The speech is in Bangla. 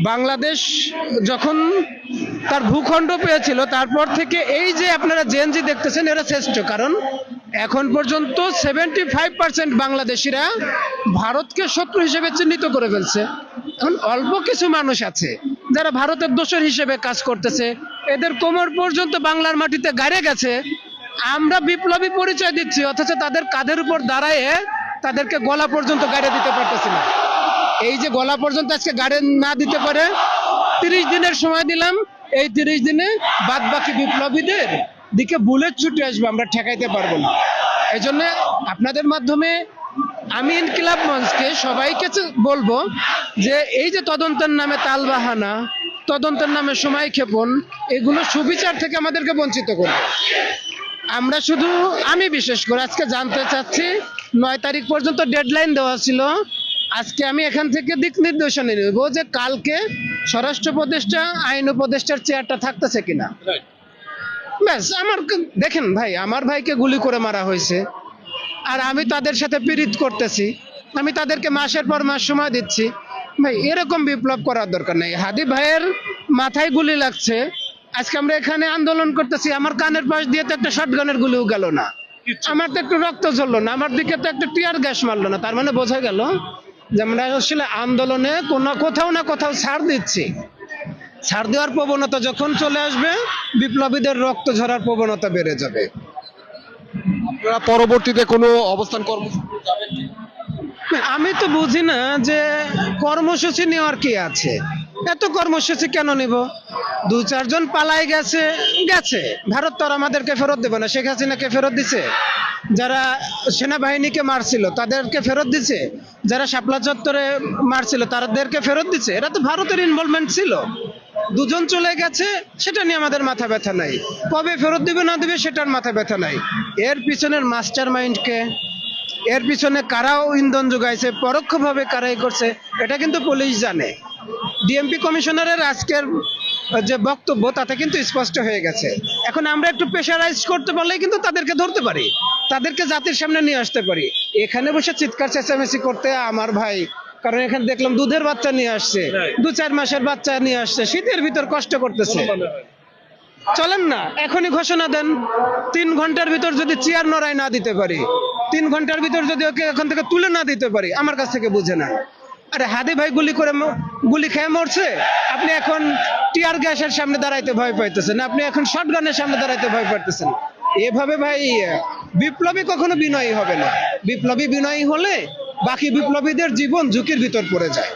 বাংলাদেশ যখন তার ভূখণ্ড পেয়েছিল তারপর থেকে এই যে আপনারা জেনজি দেখতেছেন এরা শ্রেষ্ঠ, কারণ এখন পর্যন্ত 75% বাংলাদেশিরা ভারতকে শত্রু হিসেবে চিহ্নিত করে ফেলছে। এখন অল্প কিছু মানুষ আছে যারা ভারতের দোসর হিসেবে কাজ করতেছে, এদের কোমর পর্যন্ত বাংলার মাটিতে গাড়ে গেছে। আমরা বিপ্লবী পরিচয় দিচ্ছি অথচ তাদের কাঁধের উপর দাঁড়ায় তাদেরকে গলা পর্যন্ত গাড়ে দিতে পারতেছি না। এই যে গলা পর্যন্ত আজকে গাড়ি না দিতে পারে, 30 দিনের সময় দিলাম, এই 30 দিনে বাদ বাকি বিপ্লবীদের দিকে বুলেট ছুটে আসবে, আমরা ঠেকাইতে পারবো না। এই জন্য আপনাদের মাধ্যমে আমি ইনকিলাব মঞ্চকে সবাইকে বলবো যে এই যে তদন্তের নামে তালবাহানা, তদন্তের নামে সময় ক্ষেপণ, এগুলো সুবিচার থেকে আমাদেরকে বঞ্চিত করবে। আমরা শুধু, আমি বিশেষ করে আজকে জানতে চাচ্ছি, 9 তারিখ পর্যন্ত ডেডলাইন দেওয়া ছিল। আজকে আমি এখান থেকে দিক নির্দেশনা নেব যে কালকে স্বরাষ্ট্র উপদেষ্টা, আইন উপদেষ্টার চেয়ারটা থাকতেছে কিনা। ব্যাস, আমার দেখেন ভাই, আমার ভাইকে গুলি করে মারা হয়েছে, আর আমি তাদের সাথে পীড়িত করতেছি, আমি তাদেরকে মাসের পর মাস সময় দিচ্ছি। ভাই এরকম বিপ্লব করার দরকার নেই। হাদি ভাইয়ের মাথায় গুলি লাগছে, আজকে আমরা এখানে আন্দোলন করতেছি, আমার কানের পাশ দিয়ে তো একটা শটগানের গুলিও গেল না, আমার তো একটু রক্ত ঝরলো না, আমার দিকে তো একটা টিয়ার গ্যাস মারলো না। তার মানে বোঝা গেল যে আমরা আসলে আন্দোলনে কোথাও না কোথাও ছাড় দিচ্ছি। ছাড় দেওয়ার প্রবণতা যখন চলে আসবে, বিপ্লবীদের রক্ত ঝরার প্রবণতা বেড়ে যাবে। আপনারা পরবর্তীতে কোনো অবস্থান কর্মসূচি যাবেন কি? আমি তো বুঝি না যে কর্মসূচি নেওয়ার কি আছে, এত কর্মসূচি কেন নিব? 2-4 জন পালাই গেছে গেছে, ভারত তো আর আমাদেরকে ফেরত দেবে না। শেখ হাসিনাকে ফেরত দিছে, যারা সেনাবাহিনীকে মারছিল তাদেরকে ফেরত দিছে, যারা শাপলা চত্বরে মারছিল তাদেরকে ফেরত দিছে। এরা তো ভারতের ইনভলভমেন্ট ছিল। 2 জন চলে গেছে, সেটা নিয়ে আমাদের মাথা ব্যথা নাই। কবে ফেরত দিবে না দিবে সেটার মাথা ব্যথা নাই। এর পিছনের মাস্টার মাইন্ডকে, এর পিছনে কারাও ইন্ধন যোগাইছে, পরোক্ষভাবে কারাই করছে, এটা কিন্তু পুলিশ জানে। ডিএমপি কমিশনারের আজকের যে বক্তব্য তাতে কিন্তু স্পষ্ট হয়ে গেছে। এখন আমরা একটু প্রেশারাইজ করতে পারলেই কিন্তু তাদেরকে ধরতে পারি, তাদেরকে জাতির সামনে নিয়ে আসতে পারি। এখানে বসে চিৎকার চেঁচামেচি করতে আমার ভাই, কারণ এখানে দেখলাম দুধের বাচ্চা নিয়ে আসছে, 2-4 মাসের বাচ্চা নিয়ে আসছে, শীতের ভিতর কষ্ট করতেছে। চলেন না এখনই ঘোষণা দেন, 3 ঘন্টার ভিতর যদি চেয়ার নড়াই না দিতে পারি, 3 ঘন্টার ভিতর যদি ওকে এখান থেকে তুলে না দিতে পারি, আমার কাছ থেকে বুঝে না। আরে হাদি ভাই গুলি খেয়ে মরছে, আপনি এখন টিয়ার গ্যাসের সামনে দাঁড়াইতে ভয় পাইতেছেন, আপনি এখন শটগানের সামনে দাঁড়াইতে ভয় পাইতেছেন। এভাবে ভাই বিপ্লবী কখনো বিনয়ী হবে না। বিপ্লবী বিনয়ী হলে বাকি বিপ্লবীদের জীবন ঝুঁকির ভিতর পড়ে যায়।